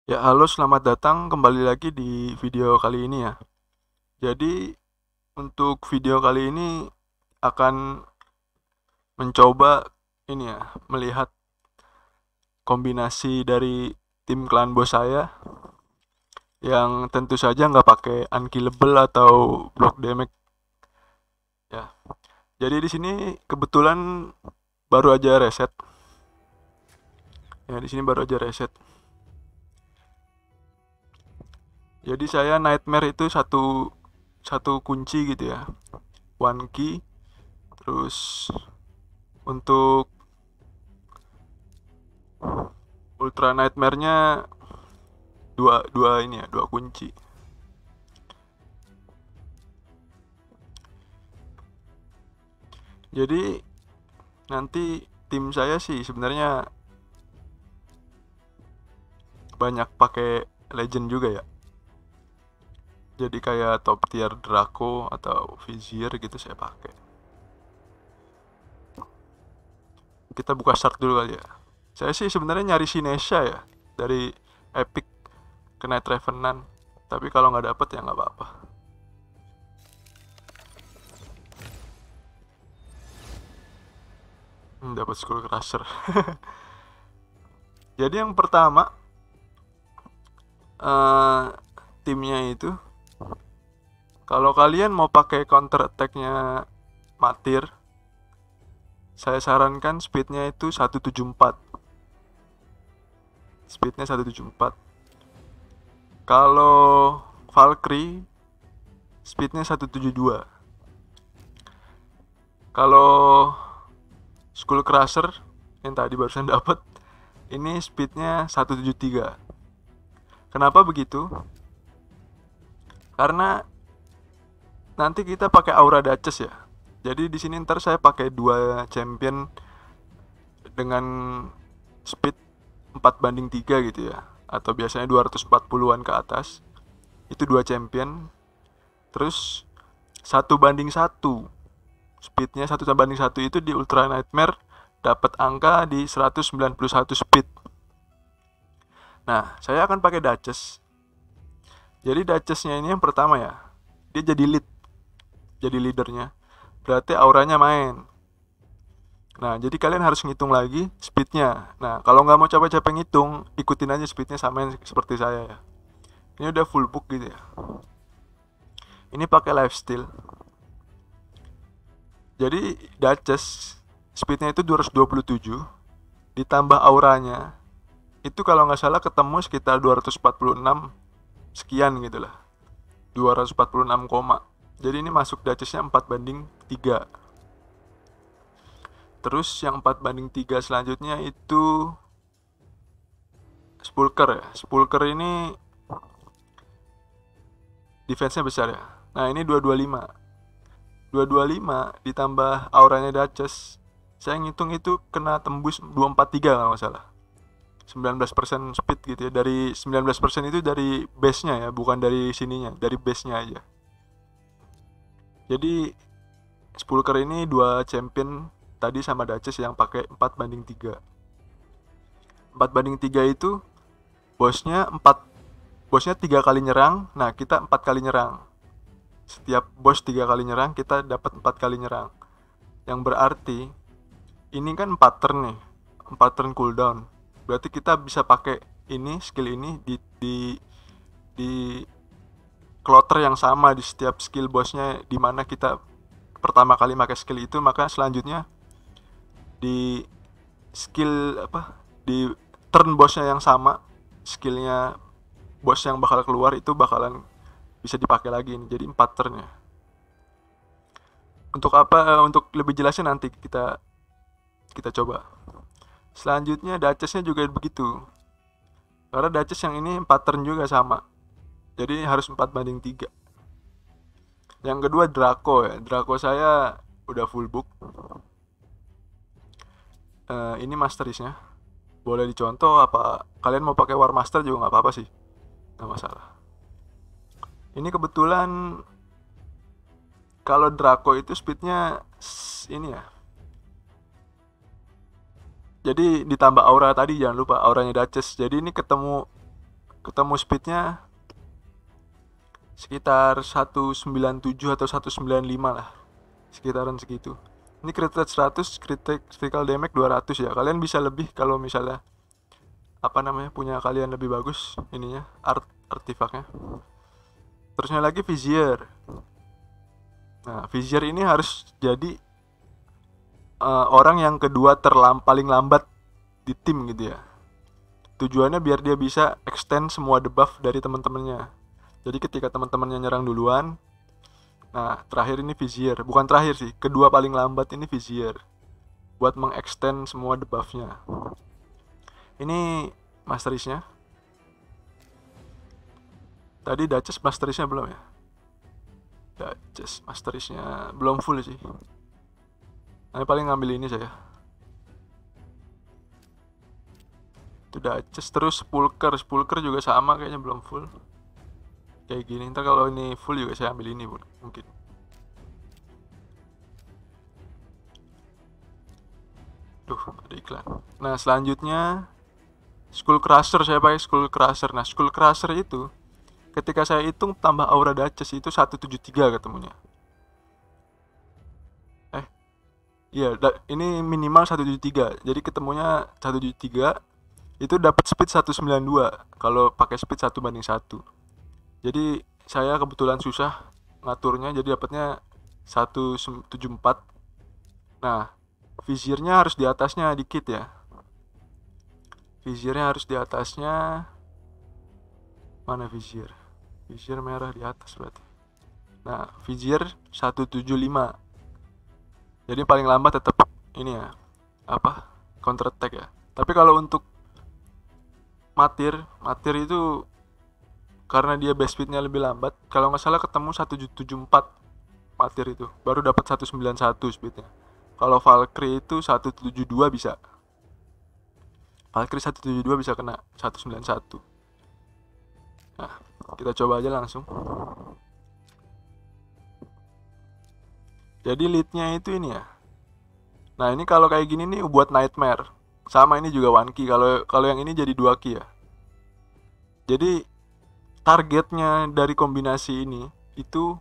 Ya, halo, selamat datang kembali lagi di video kali ini ya. Jadi, untuk video kali ini akan mencoba ini ya, melihat kombinasi dari tim clan bos saya yang tentu saja nggak pakai unkillable atau block damage ya. Jadi di sini kebetulan baru aja reset. Ya, di sini baru aja reset. Jadi saya nightmare itu satu satu kunci gitu ya. One key. Terus untuk Ultra Nightmare-nya dua dua ini ya, dua kunci. Jadi nanti tim saya sih sebenarnya banyak pakai legend juga ya. Jadi kayak top tier Draco atau Vizier gitu saya pakai. Kita buka start dulu kali ya. Saya sih sebenarnya nyari Sinesha ya dari Epic ke Night Revenant. Tapi kalau nggak dapet ya nggak apa-apa. Dapat Skull Crusher. Jadi yang pertama eh timnya itu, kalau kalian mau pakai counter attack-nya Matir, saya sarankan speednya itu 174. Speednya 174. Kalau Valkyrie speednya 172. Kalau Skull Crusher yang tadi barusan dapat, ini speednya 173. Kenapa begitu? Karena nanti kita pakai Aura Duchess ya. Jadi di sini ntar saya pakai dua champion dengan speed 4/3 gitu ya, atau biasanya 240-an ke atas. Itu dua champion. Terus 1/1. Speednya 1/1 itu di Ultra Nightmare dapat angka di 191 speed. Nah, saya akan pakai Duchess. Jadi Duchessnya ini yang pertama ya, dia jadi lead, jadi leadernya. Berarti auranya main. Nah, jadi kalian harus ngitung lagi speednya. Nah, kalau nggak mau capek-capek ngitung, ikutin aja speednya samain seperti saya ya. Ini udah full book gitu ya. Ini pakai lifesteal. Jadi Duchess speednya itu 227, ditambah auranya itu kalau nggak salah ketemu sekitar 246 sekian gitu lah. 246 koma. Jadi ini masuk Duchessnya 4/3. Terus yang 4/3 selanjutnya itu Spulker ya. Spulker ini defense-nya besar ya. Nah, ini 225. 225 ditambah auranya Duchess. Saya ngitung itu kena tembus 243 kalau nggak salah. 19% speed gitu ya. Dari 19% itu dari base-nya ya, bukan dari sininya, dari base-nya aja. Jadi Spulker ini dua champion tadi sama Duchess yang pakai 4/3. 4/3 itu bosnya 3 kali nyerang, nah kita 4 kali nyerang. Setiap bos 3 kali nyerang, kita dapat 4 kali nyerang. Yang berarti ini kan 4 turn nih, 4 turn cooldown. Berarti kita bisa pakai ini, skill ini di kloter yang sama di setiap skill bosnya, dimana kita pertama kali pakai skill itu, maka selanjutnya di skill apa, di turn bosnya yang sama, skillnya bos yang bakal keluar itu bakalan bisa dipakai lagi nih, jadi 4 turn ya. Untuk apa, untuk lebih jelasnya nanti kita kita coba. Selanjutnya Duchess-nya juga begitu, karena Duchess yang ini 4 turn juga sama, jadi harus 4/3. Yang kedua Draco ya. Draco saya udah full book. Ini masterisnya, boleh dicontoh apa kalian mau pakai War Master juga nggak apa-apa sih, nggak masalah. Ini kebetulan kalau Draco itu speednya ini ya. Jadi ditambah aura tadi, jangan lupa auranya Duchess. Jadi ini ketemu ketemu speednya sekitar 197 atau 195 lah, sekitaran segitu. Ini crit rate 100, critical damage 200 ya. Kalian bisa lebih kalau misalnya punya kalian lebih bagus ininya, artifaknya. Terusnya lagi Vizier. Nah, Vizier ini harus jadi orang yang kedua paling lambat di tim gitu ya. Tujuannya biar dia bisa extend semua debuff dari teman-temannya. Jadi ketika teman-temannya nyerang duluan, nah terakhir ini Vizier, bukan terakhir sih, kedua paling lambat ini Vizier buat mengextend semua debuffnya. Ini masterisnya. Tadi Duchess masterisnya belum ya? Duchess masterisnya belum full sih. Nah, paling ngambil ini saya. Itu Duchess, terus Spulker juga sama kayaknya belum full. Kayak gini, ntar kalau ini full juga saya ambil ini mungkin. Duh, ada iklan. Nah, selanjutnya Skull Crusher, saya pakai Skull Crusher. Nah, Skull Crusher itu ketika saya hitung tambah aura Duchess itu 173 ketemunya. Iya, ini minimal 173. Jadi ketemunya 173 itu dapat speed 192 kalau pakai speed 1:1. Jadi saya kebetulan susah ngaturnya, jadi dapatnya 174. Nah, viziernya harus di atasnya dikit ya. Viziernya harus di atasnya. Mana vizier? Vizier merah di atas berarti. Nah, vizier 175. Jadi paling lambat tetap ini ya, counter attack ya. Tapi kalau untuk matir itu karena dia base speednya lebih lambat, kalau nggak salah ketemu 174 matir itu, baru dapat 191 speednya. Kalau Valkyrie itu 172 bisa. Valkyrie 172 bisa kena 191. Nah, kita coba aja langsung. Jadi leadnya itu ini ya. Nah, ini kalau kayak gini nih buat Nightmare. Sama ini juga 1 key. Kalau yang ini jadi 2 key ya. Jadi targetnya dari kombinasi ini itu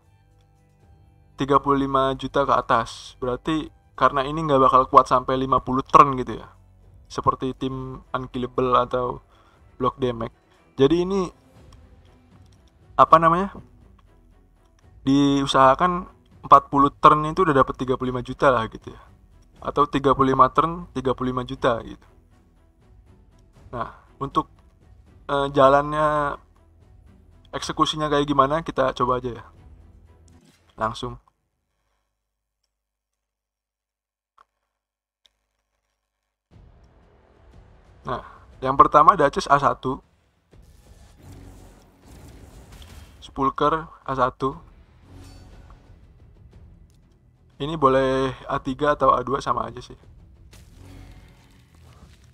35 juta ke atas. Berarti karena ini nggak bakal kuat sampai 50 turn gitu ya. Seperti tim Unkillable atau Block Damage. Jadi ini diusahakan 40 turn itu udah dapat 35 juta lah gitu ya. Atau 35 turn 35 juta gitu. Nah, untuk jalannya eksekusinya kayak gimana kita coba aja ya. Langsung. Nah, yang pertama Duchess A1. Spulker A1. Ini boleh A3 atau A2 sama aja sih.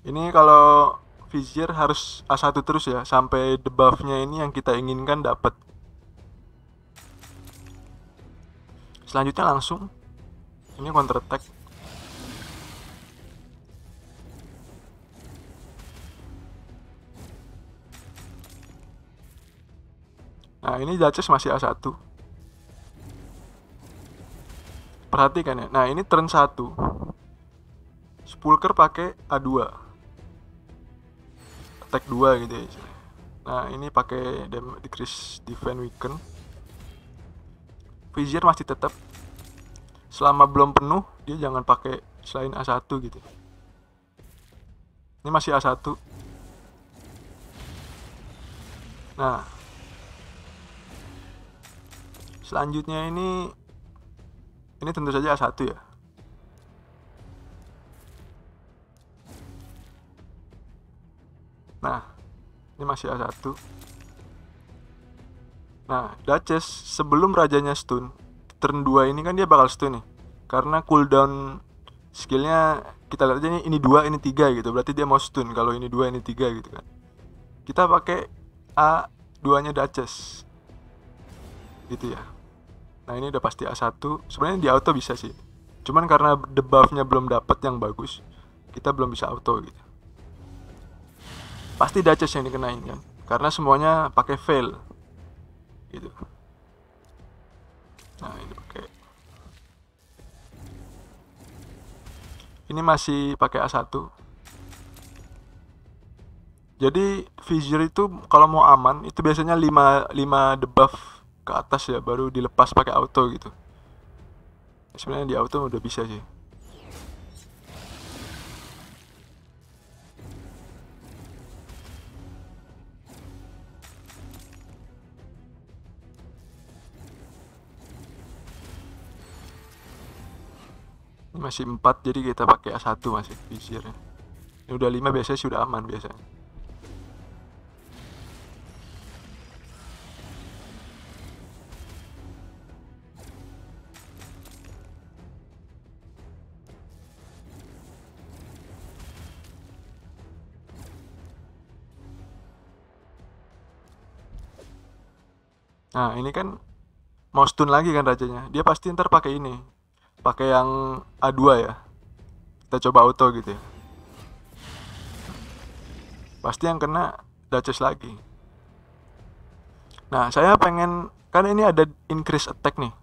Ini kalau Vizier harus A1 terus ya, sampai debuffnya ini yang kita inginkan dapat. Selanjutnya langsung ini counter attack. Nah, ini Duchess masih A1. Perhatikan ya. Nah, ini turn 1. Spulker pakai A2. Attack 2 gitu ya. Nah, ini pakai decrease defense weaken. Vizier masih tetap. Selama belum penuh, dia jangan pakai selain A1 gitu. Ini masih A1. Nah, selanjutnya ini tentu saja A1 ya. Nah, ini masih A1. Nah, Duchess sebelum rajanya stun, turn 2 ini kan dia bakal stun nih. Karena cooldown skillnya kita lihat aja ini 2, ini 3 gitu. Berarti dia mau stun kalau ini 2, ini 3 gitu kan. Kita pakai A2-nya Duchess. Gitu ya. Nah, ini udah pasti A1. Sebenarnya di auto bisa sih. Cuman karena debuffnya belum dapat yang bagus, kita belum bisa auto gitu. Pasti Duchess yang dikenain kan. karena semuanya pakai fail gitu. Nah ini pakai, ini masih pakai A1. Jadi Vizier itu kalau mau aman itu biasanya 5 debuff ke atas ya, baru dilepas pakai auto gitu. Sebenarnya di auto udah bisa sih. Ini masih 4, jadi kita pakai A1 masih Vizier. Ini udah 5 biasanya sudah aman biasanya. Nah ini kan mau stun lagi kan rajanya, dia pasti ntar pakai ini, pakai yang A2 ya. Kita coba auto gitu ya, pasti yang kena Duchess lagi. Nah saya pengen, kan ini ada increase attack nih.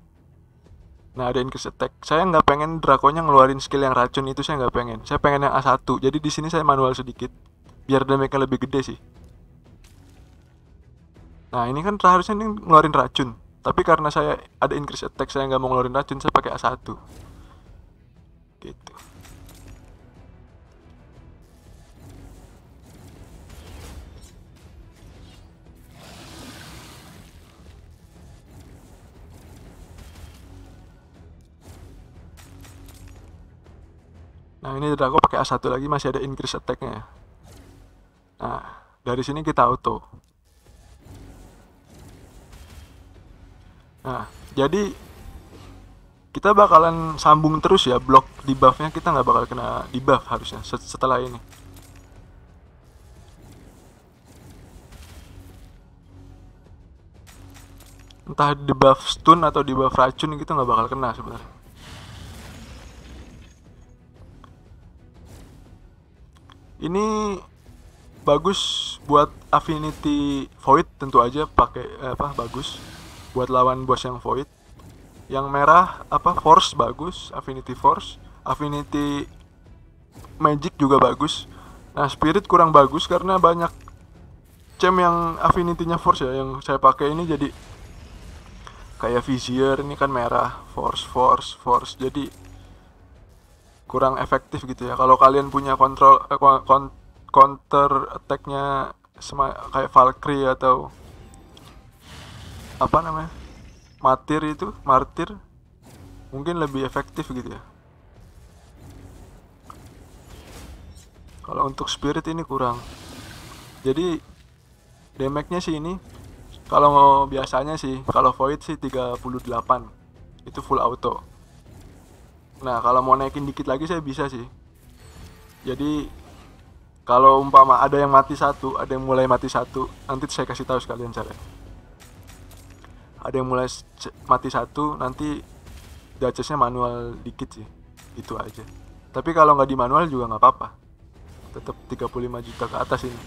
Nah ada increase attack, saya nggak pengen Drakonya ngeluarin skill yang racun itu, saya nggak pengen. Saya pengen yang A1, jadi di sini saya manual sedikit biar damage-nya lebih gede sih. Nah ini kan harusnya ini ngeluarin racun, tapi karena saya ada increase attack, saya nggak mau ngeluarin racun, saya pakai A1 gitu. Nah ini Draco pakai A1 lagi, masih ada increase attack-nya ya. Nah dari sini kita auto. Nah jadi kita bakalan sambung terus ya, blok debuff-nya kita nggak bakal kena debuff harusnya setelah ini. Entah debuff stun atau debuff racun gitu nggak bakal kena sebenarnya. Ini bagus buat affinity void, tentu aja pakai bagus buat lawan bos yang void. Yang merah force bagus, affinity force, affinity magic juga bagus. Nah spirit kurang bagus karena banyak gem yang affinity-nya force ya, yang saya pakai ini jadi kayak Vizier ini kan merah, force, jadi kurang efektif gitu ya. Kalau kalian punya counter attack-nya kayak Valkyrie atau apa namanya, martir mungkin lebih efektif gitu ya. Kalau untuk spirit ini kurang, jadi damage-nya sih ini kalau biasanya sih, kalau void sih 38 itu full auto. Nah kalau mau naikin dikit lagi saya bisa sih, jadi kalau umpama ada yang mati satu, ada yang mulai mati satu, nanti saya kasih tahu sekalian caranya. Ada yang mulai mati satu, nanti Duchess-nya manual dikit sih, itu aja. Tapi kalau nggak di manual juga nggak apa-apa, tetap 35 juta ke atas ini.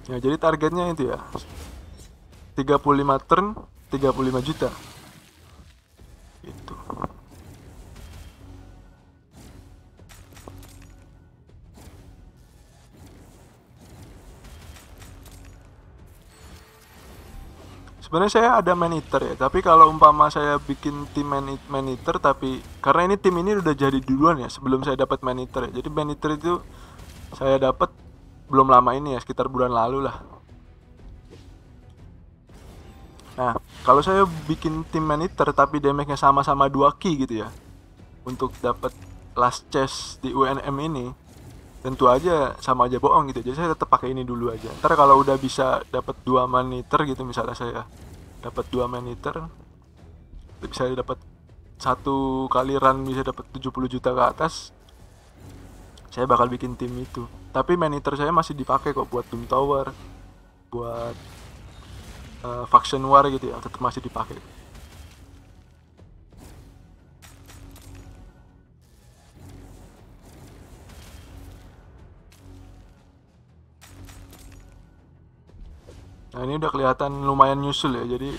Ya jadi targetnya itu ya 35 turn 35 juta gitu. Sebenarnya saya ada man eater ya, tapi kalau umpama saya bikin tim man eater, tapi karena ini tim ini udah jadi duluan ya sebelum saya dapat man eater ya. Jadi man eater itu saya dapat belum lama ini ya, sekitar bulan lalu lah. Nah kalau saya bikin tim man eater tapi damage-nya sama-sama 2 key gitu ya, untuk dapat last chest di UNM ini, tentu aja sama aja bohong gitu. Jadi saya tetap pakai ini dulu aja. Ntar kalau udah bisa dapat 2 man eater gitu, misalnya saya dapat 2 man eater, bisa dapat satu kali run bisa dapat 70 juta ke atas, saya bakal bikin tim itu. Tapi man eater saya masih dipakai kok buat Doom Tower, buat faction war gitu ya, tetap masih dipakai. Nah ini udah kelihatan lumayan nyusul ya, jadi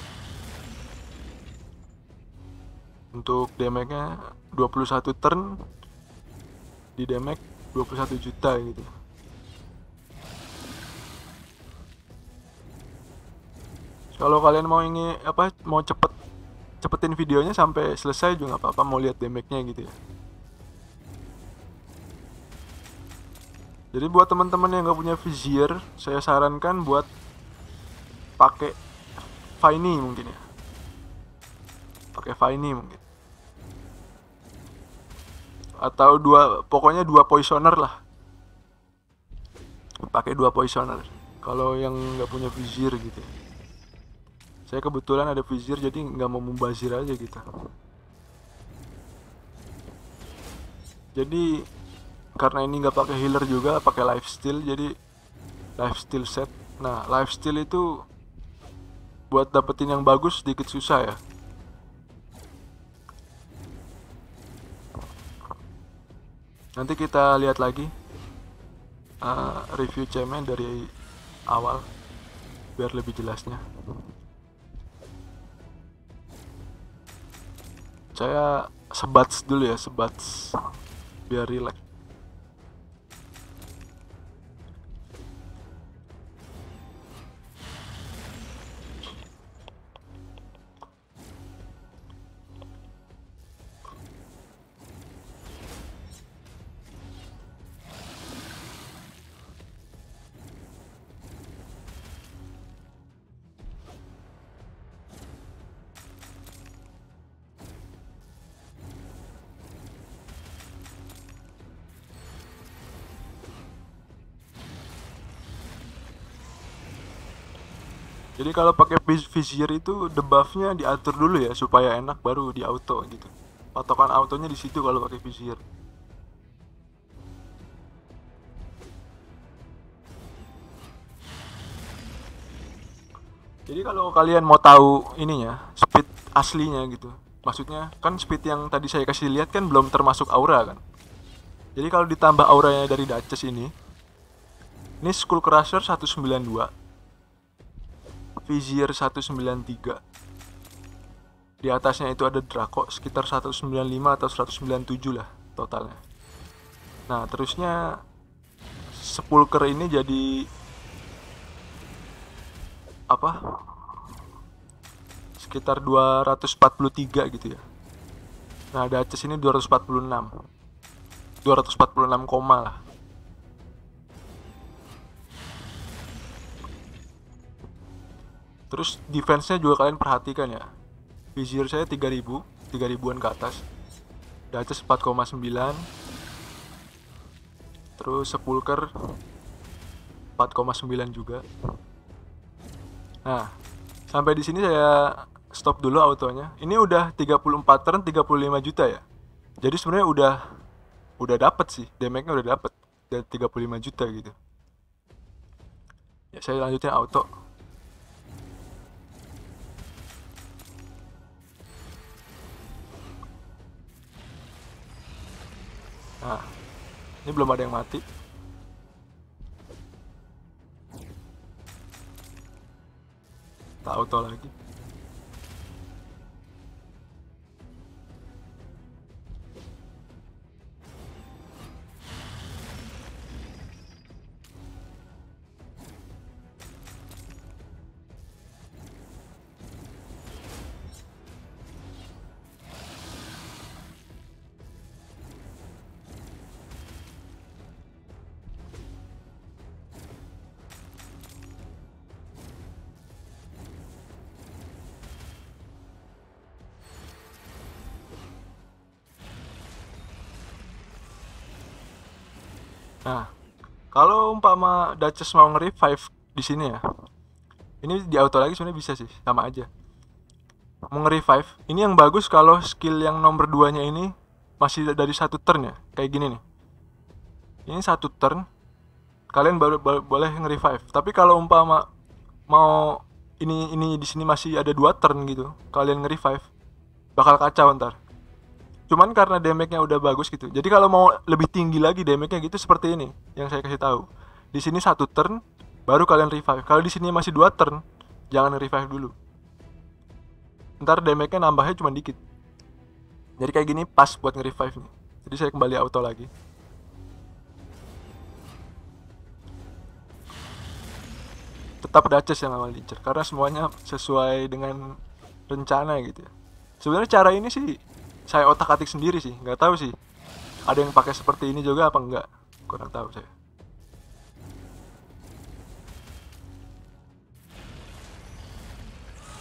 untuk damage-nya 21 turn di damage 21 juta gitu. Kalau kalian mau mau cepetin videonya sampai selesai juga nggak apa-apa, mau lihat damage-nya gitu ya. Jadi buat teman-teman yang nggak punya vizier, saya sarankan buat pakai Vayne mungkin ya. Pakai Vayne mungkin. Atau pokoknya dua poisoner lah. Pakai dua poisoner. Kalau yang nggak punya vizier gitu ya. Saya kebetulan ada vizier jadi nggak mau membazir aja gitu. Jadi karena ini nggak pakai healer juga, pakai lifesteal, jadi lifesteal set. Nah lifesteal itu buat dapetin yang bagus sedikit susah ya. Nanti kita lihat lagi review cemen dari awal biar lebih jelasnya. Saya sebats dulu ya, sebats biar relax. Jadi kalau pakai vizier itu debuffnya diatur dulu ya supaya enak, baru di auto gitu. Patokan autonya di situ kalau pakai vizier. Jadi kalau kalian mau tahu ininya, speed aslinya gitu. Maksudnya kan speed yang tadi saya kasih lihat kan belum termasuk aura kan. Jadi kalau ditambah auranya dari Duchess ini Skull Crusher 192, Vizier 193. Di atasnya itu ada Draco sekitar 195 atau 197 lah totalnya. Nah, terusnya Sepulcher ini jadi apa? Sekitar 243 gitu ya. Nah, Duchess ini 246. 246 koma lah. Terus defense-nya juga kalian perhatikan ya. Vizier saya 3000, 3000-an ke atas. Duchess 4,9. Terus Sepulcher 4,9 juga. Nah, sampai di sini saya stop dulu autonya. Ini udah 34 turn 35 juta ya. Jadi sebenarnya udah dapet sih, damage-nya udah dapet dari 35 juta gitu. Ya saya lanjutin auto. Nah, ini belum ada yang mati. Tak auto lagi. Nah, kalau umpama Duchess mau nge-revive di sini ya. Ini di auto lagi sebenarnya bisa sih, sama aja. Mau nge-revive, ini yang bagus kalau skill yang nomor 2-nya ini masih dari satu turn ya. Kayak gini nih. Ini satu turn, kalian baru boleh nge-revive. Tapi kalau umpama mau ini di sini masih ada 2 turn gitu, kalian nge-revive, bakal kacau ntar. Cuman karena damage-nya udah bagus gitu. Jadi kalau mau lebih tinggi lagi damage-nya gitu seperti ini yang saya kasih tahu. Di sini satu turn baru kalian revive. Kalau di sini masih 2 turn, jangan revive dulu. Ntar damage-nya nambahnya cuma dikit. Jadi kayak gini pas buat nge-revive nih. Jadi saya kembali auto lagi. Tetap Duchess yang awal diincer karena semuanya sesuai dengan rencana gitu ya. Sebenarnya cara ini sih saya otak-atik sendiri sih, nggak tahu sih ada yang pakai seperti ini juga apa enggak, kurang tahu saya.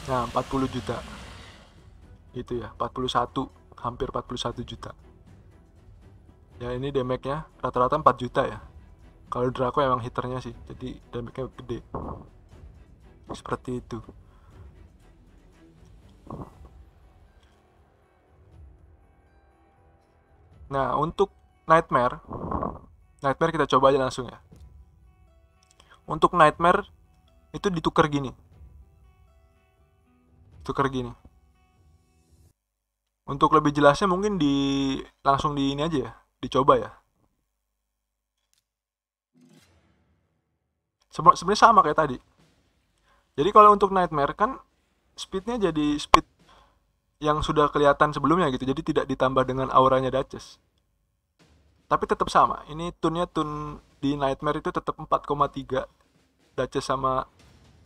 Nah, 40 juta itu ya, 41, hampir 41 juta ya. Ini damage-nya rata-rata 4 juta ya. Kalau Draco emang hiternya sih, jadi damage-nya gede seperti itu. Nah, untuk Nightmare kita coba aja langsung ya. Untuk Nightmare itu ditukar gini. Untuk lebih jelasnya mungkin langsung di ini aja ya, dicoba ya. Sebenarnya sama kayak tadi. Jadi kalau untuk Nightmare kan speednya jadi speed yang sudah kelihatan sebelumnya gitu, jadi tidak ditambah dengan auranya Duchess. Tapi tetap sama. Ini tune-nya tune di Nightmare itu tetap 4,3 Duchess sama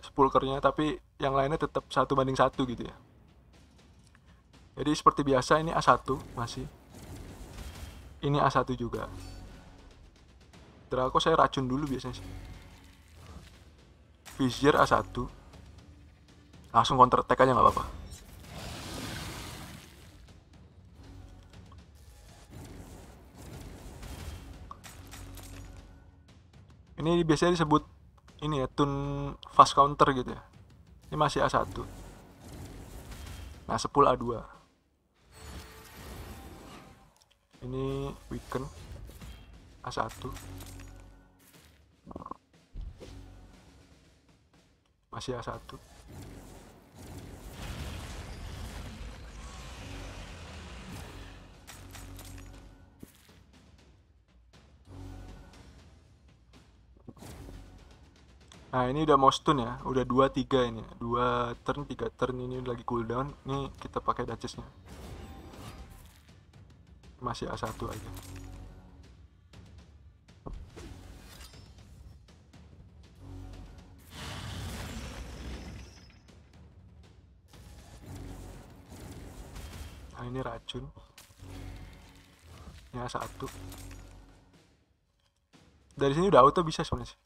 Spulkernya, tapi yang lainnya tetap 1:1 gitu ya. Jadi seperti biasa ini A1 masih. Ini A1 juga. Draco saya racun dulu biasanya sih. Vizier A1. Langsung counter attack aja nggak apa-apa. Ini biasanya disebut ini ya, tune fast counter gitu ya. Ini masih A1. Nah, 10 A2. Ini weaken A1. Masih A1. Nah, ini udah mau stun ya, udah 2-3 ini, 2 turn, 3 turn ini lagi cooldown. Ini kita pakai Duchess-nya. Masih A1 aja. Nah, ini racun. Ini A1. Dari sini udah auto bisa sebenarnya sih.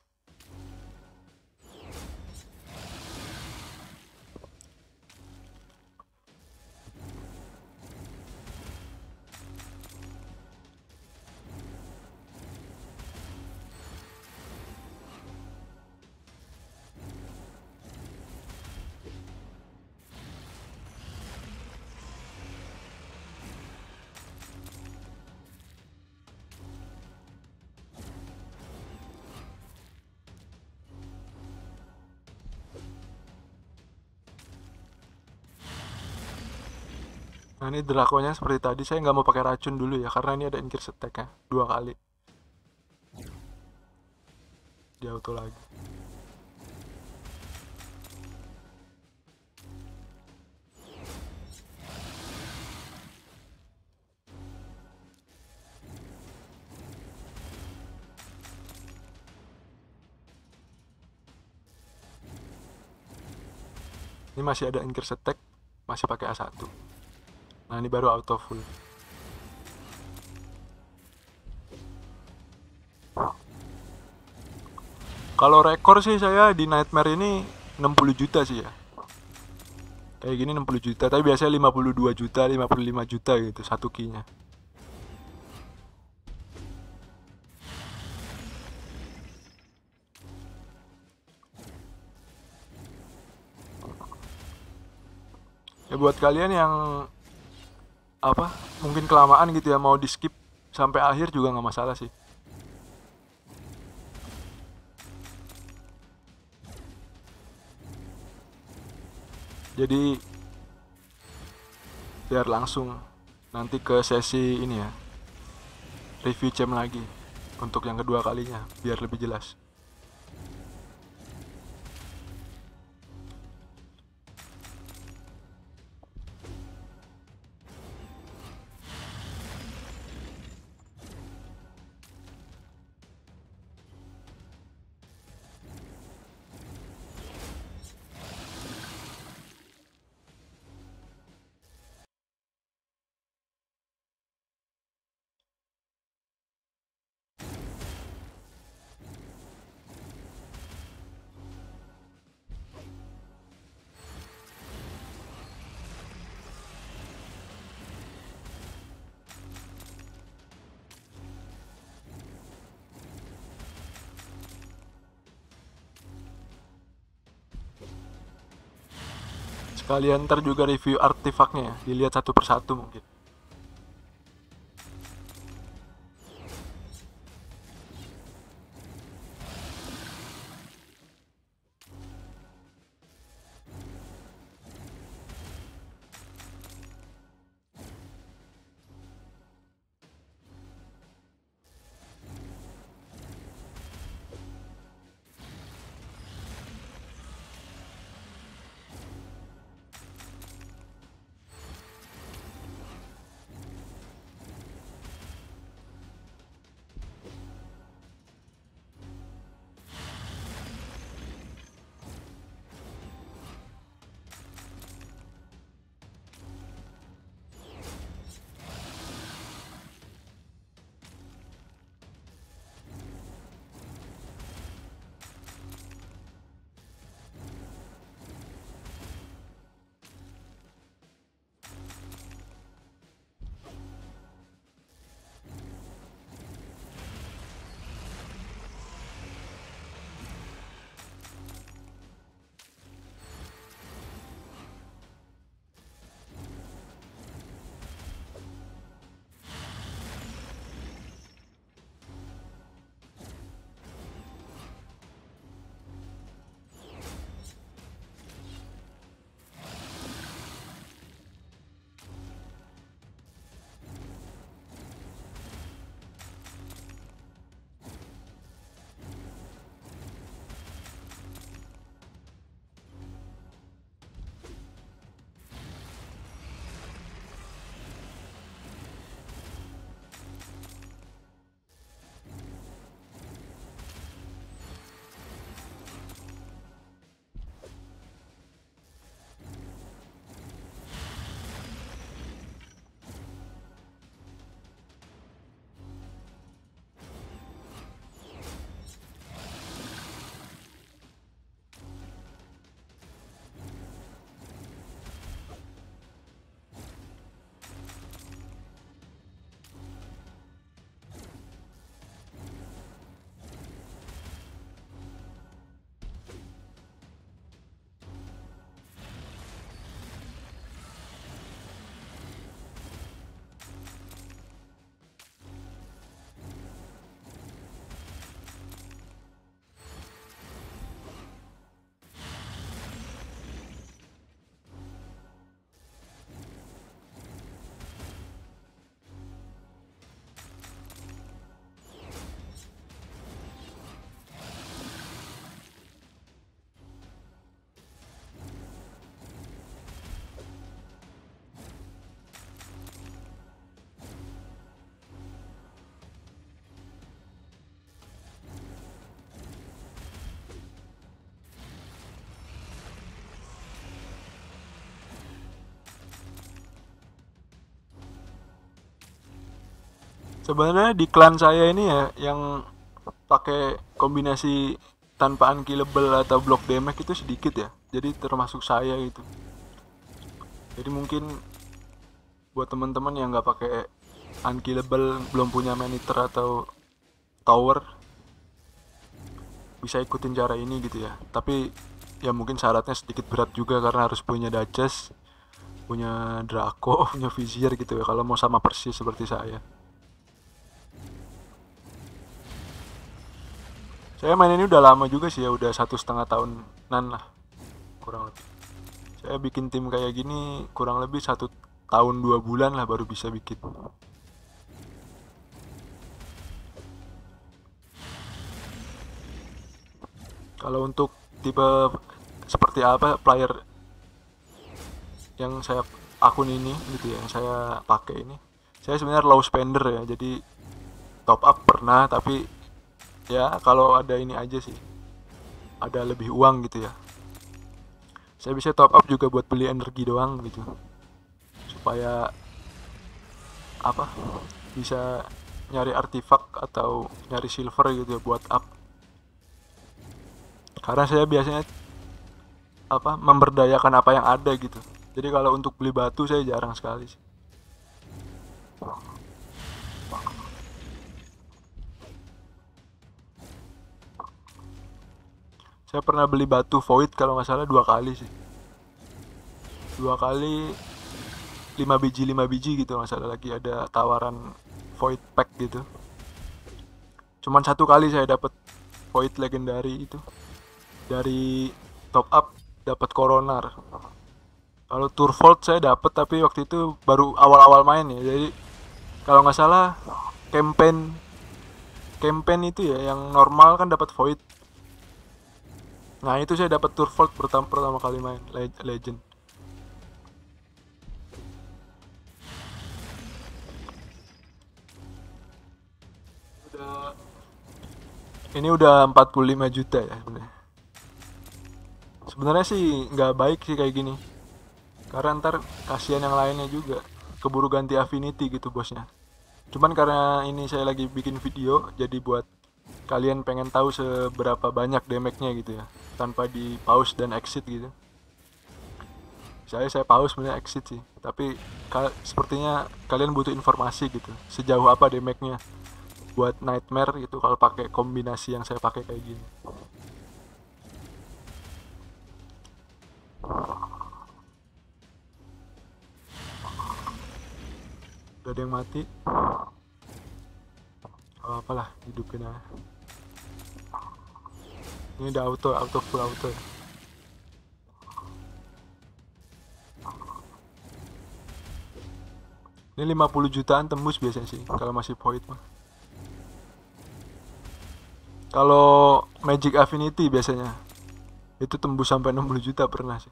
Nah, ini Draco-nya seperti tadi, saya nggak mau pakai racun dulu ya, karena ini ada increase attack-nya 2 kali. Di auto lagi. Ini masih ada increase attack, masih pakai A1. Nah, ini baru auto full. Kalau rekor sih saya di Nightmare ini 60 juta sih ya. Kayak gini 60 juta, tapi biasanya 52 juta, 55 juta gitu satu key-nya. Ya buat kalian yang apa mungkin kelamaan gitu ya, mau di skip sampai akhir juga nggak masalah sih. Jadi biar langsung nanti ke sesi ini ya, review champ lagi untuk yang kedua kalinya biar lebih jelas. Sekalian ntar juga review artefaknya ya, dilihat satu persatu mungkin. Sebenarnya di klan saya ini ya yang pakai kombinasi tanpa unkillable atau block damage itu sedikit ya. Jadi termasuk saya gitu. Jadi mungkin buat teman-teman yang nggak pakai unkillable, belum punya monitor atau tower, bisa ikutin cara ini gitu ya. Tapi ya mungkin syaratnya sedikit berat juga karena harus punya Duchess, punya Draco, punya Vizier gitu ya kalau mau sama persis seperti saya. Saya main ini udah lama juga sih ya, udah 1,5 tahunan lah kurang lebih. Saya bikin tim kayak gini kurang lebih 1 tahun 2 bulan lah baru bisa bikin. Kalau untuk tipe seperti apa player yang saya akun ini gitu ya, yang saya pakai ini, saya sebenarnya low spender ya, jadi top up pernah tapi ya kalau ada ini aja sih, ada lebih uang gitu ya, saya bisa top up juga buat beli energi doang gitu, supaya apa, bisa nyari artifak atau nyari silver gitu ya buat up. Karena saya biasanya apa, memberdayakan apa yang ada gitu, jadi kalau untuk beli batu saya jarang sekali sih. Saya pernah beli batu void kalau nggak salah 2 kali sih. 2 kali 5 biji gitu, nggak salah, lagi ada tawaran void pack gitu. Cuman 1 kali saya dapat void legendary itu dari top up, dapat coronar. Kalau Turvold saya dapat, tapi waktu itu baru awal-awal main ya. Jadi kalau nggak salah campaign campaign itu ya yang normal kan dapat void. Nah, itu saya dapat Turvold pertama kali main Legend. Ini udah 45 juta ya sebenarnya. Sebenarnya sih nggak baik sih kayak gini. Karena ntar kasihan yang lainnya juga. Keburu ganti affinity gitu bosnya. Cuman karena ini saya lagi bikin video, jadi buat kalian pengen tahu seberapa banyak damage-nya gitu ya, tanpa di pause dan exit gitu. Saya pause sebenarnya exit sih, tapi sepertinya kalian butuh informasi gitu, sejauh apa damage-nya buat nightmare gitu kalau pakai kombinasi yang saya pakai kayak gini. Udah ada yang mati. Oh, apalah, hidupin aja. Ini udah auto full auto ya. Ini 50 jutaan tembus biasanya sih kalau masih void mah. Kalau Magic Affinity biasanya itu tembus sampai 60 juta pernah sih.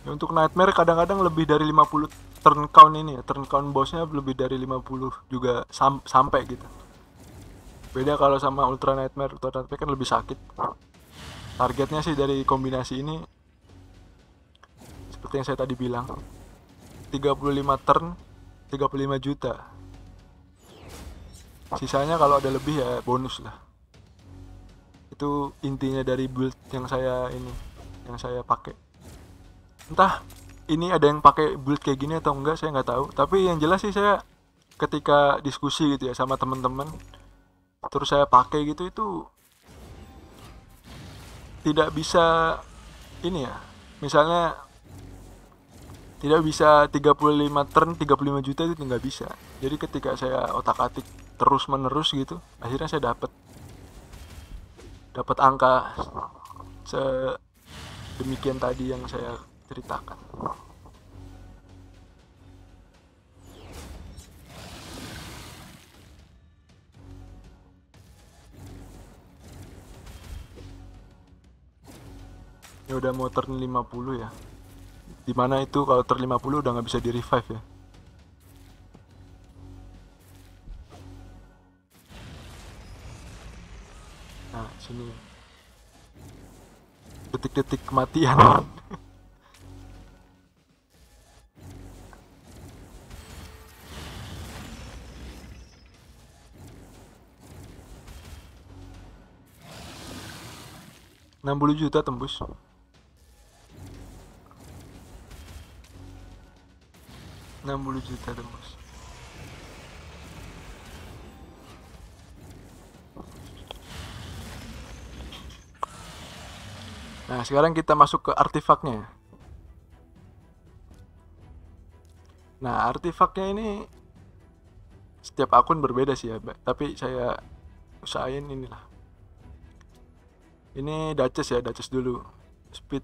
Ya, untuk Nightmare kadang-kadang lebih dari 50 turn count ini ya. Turn count bossnya lebih dari 50 juga sampai gitu. Beda kalau sama Ultra Nightmare kan lebih sakit. Targetnya sih dari kombinasi ini seperti yang saya tadi bilang, 35 turn 35 juta. Sisanya kalau ada lebih ya bonus lah. Itu intinya dari build yang saya pakai. Entah ini ada yang pakai build kayak gini atau enggak, saya nggak tahu. Tapi yang jelas sih saya ketika diskusi gitu ya sama teman-teman, terus saya pakai gitu, itu tidak bisa ini ya. Misalnya tidak bisa 35 turn 35 juta, itu nggak bisa. Jadi ketika saya otak-atik terus menerus gitu, akhirnya saya dapat angka sedemikian tadi yang saya ceritakan. Ya udah mau turn 50 ya. Dimana itu kalau turn 50 udah nggak bisa di revive ya. Nah, sini. Detik-detik kematian. $60 juta tembus. $60 juta tembus. Nah, sekarang kita masuk ke artefaknya. Nah, artefaknya ini setiap akun berbeda sih ya, tapi saya usahain inilah. Ini Duchess ya, Duchess dulu. Speed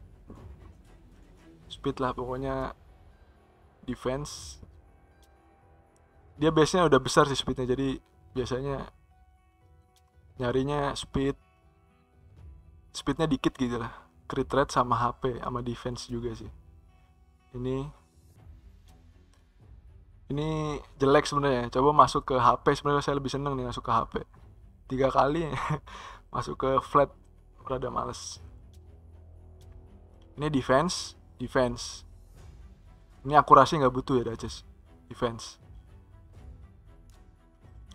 lah pokoknya. Defense. Dia base-nya udah besar sih speednya, jadi biasanya nyarinya speednya dikit gitu lah. Crit rate sama HP sama defense juga sih. Ini jelek sebenarnya. Coba masuk ke HP, sebenarnya saya lebih seneng nih masuk ke HP. 3 kali masuk ke flat rada males. Ini defense. Ini akurasi nggak butuh ya Duchess. Defense.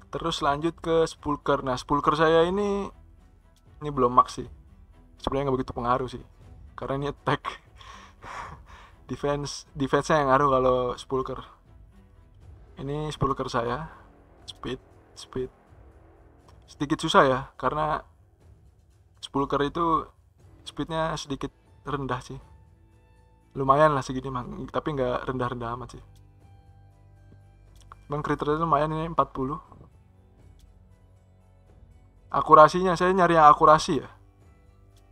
Terus lanjut ke Spulker. Nah, Spulker saya ini belum max sih. Sebenarnya nggak begitu pengaruh sih, karena ini attack. Defense-nya yang ngaruh kalau Spulker. Ini Spulker saya. Speed. Sedikit susah ya, karena Spulker itu speednya sedikit rendah sih, lumayan lah segini mah, tapi nggak rendah-rendah amat sih. Bang crit rate lumayan ini 40. Akurasinya saya nyari yang akurasi ya.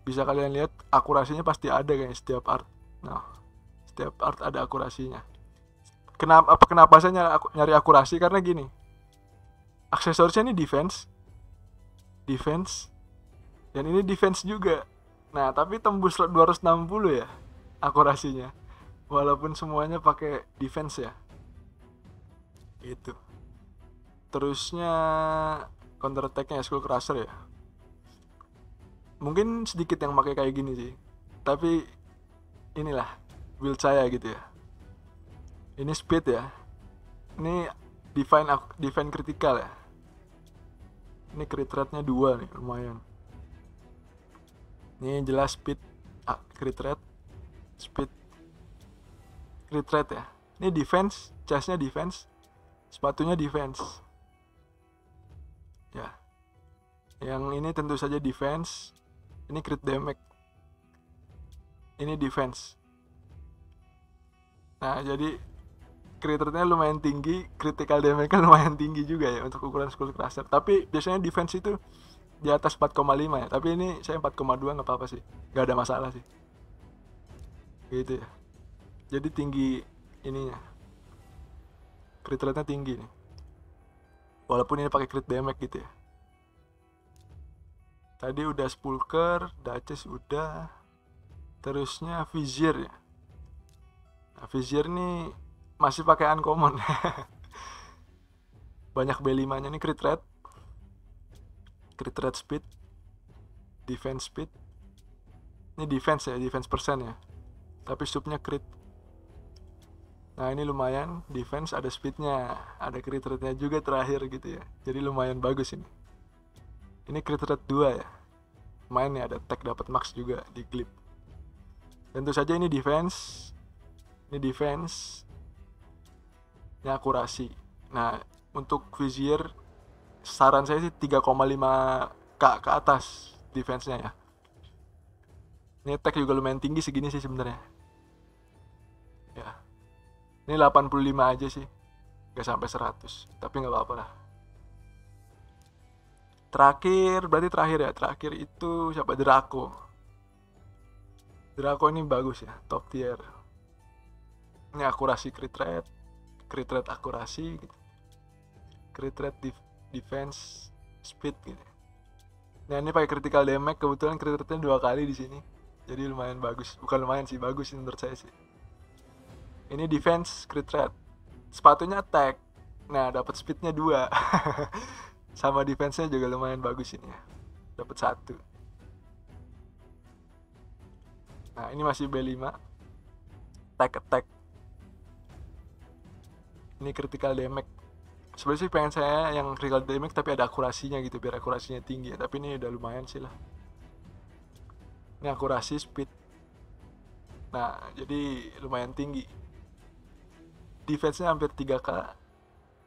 Bisa kalian lihat akurasinya pasti ada kayaknya setiap art. Nah, setiap art ada akurasinya. Kenapa saya nyari akurasi? Karena gini. Aksesorisnya ini defense, dan ini defense juga. Nah, tapi tembus 260 ya akurasinya. Walaupun semuanya pakai defense ya. Gitu. Terusnya counter attack-nya Skull Crusher ya. Mungkin sedikit yang pakai kayak gini sih. Tapi inilah build saya gitu ya. Ini speed ya. Ini define critical ya. Ini crit rate-nya 2 nih, lumayan. Ini jelas speed, crit rate, speed, crit rate ya. Ini defense, chestnya defense, sepatunya defense. Ya. Yang ini tentu saja defense. Ini crit damage. Ini defense. Nah, jadi crit rate-nya lumayan tinggi, critical damage-nya lumayan tinggi juga ya untuk ukuran Skull Crusher. Tapi biasanya defense itu di atas 4,5 ya. Tapi ini saya 4,2 nggak apa-apa sih. Nggak ada masalah sih. Gitu ya. Jadi tinggi ininya. Crit rate-nya tinggi nih. Walaupun ini pakai crit damage gitu ya. Tadi udah Spulker, Duchess udah. Terusnya Vizier ya. Nah, Vizier nih masih pakai uncommon. Banyak B5-nya nih crit rate, speed, defense speed. Ini defense ya, defense persen ya. Tapi subnya crit. Nah, ini lumayan, defense ada speednya, ada crit rate-nya juga terakhir gitu ya. Jadi lumayan bagus ini. Ini crit rate 2 ya. Main ya, ada tag dapat max juga di clip. Tentu saja ini defense. Ini defense. Ini akurasi. Nah, untuk Vizier saran saya sih 3,5k ke atas defense-nya ya. Ini attack juga lumayan tinggi segini sih sebenarnya. Ya. Ini 85 aja sih. Gak sampai 100, tapi nggak apa-apa lah. Berarti terakhir ya. Terakhir itu siapa? Draco. Draco ini bagus ya, top tier. Ini akurasi crit rate akurasi gitu. Crit rate defense speed gitu. Nah, ini pakai critical damage, kebetulan crit rate-nya 2 kali di sini. Jadi lumayan bagus. Bukan lumayan sih, bagus sih menurut saya sih. Ini defense crit rate. Sepatunya attack. Nah, dapat speednya 2. Sama defense-nya juga lumayan bagus ini ya. Dapat 1. Nah, ini masih B5. Attack. Ini critical damage. Sebenarnya sih pengen saya yang critical damage tapi ada akurasinya gitu, biar akurasinya tinggi ya. Tapi ini udah lumayan sih lah. Ini akurasi speed. Nah, jadi lumayan tinggi. Defense-nya hampir 3k.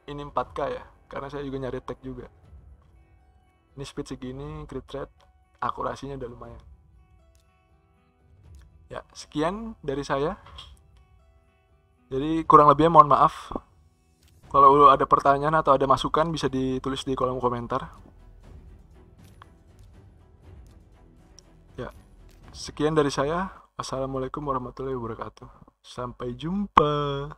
Ini 4k ya, karena saya juga nyari tag juga. Ini speed segini, crit rate, akurasinya udah lumayan. Ya, sekian dari saya. Jadi kurang lebihnya mohon maaf. Kalau ada pertanyaan atau ada masukan bisa ditulis di kolom komentar. Ya, sekian dari saya. Wassalamualaikum warahmatullahi wabarakatuh. Sampai jumpa.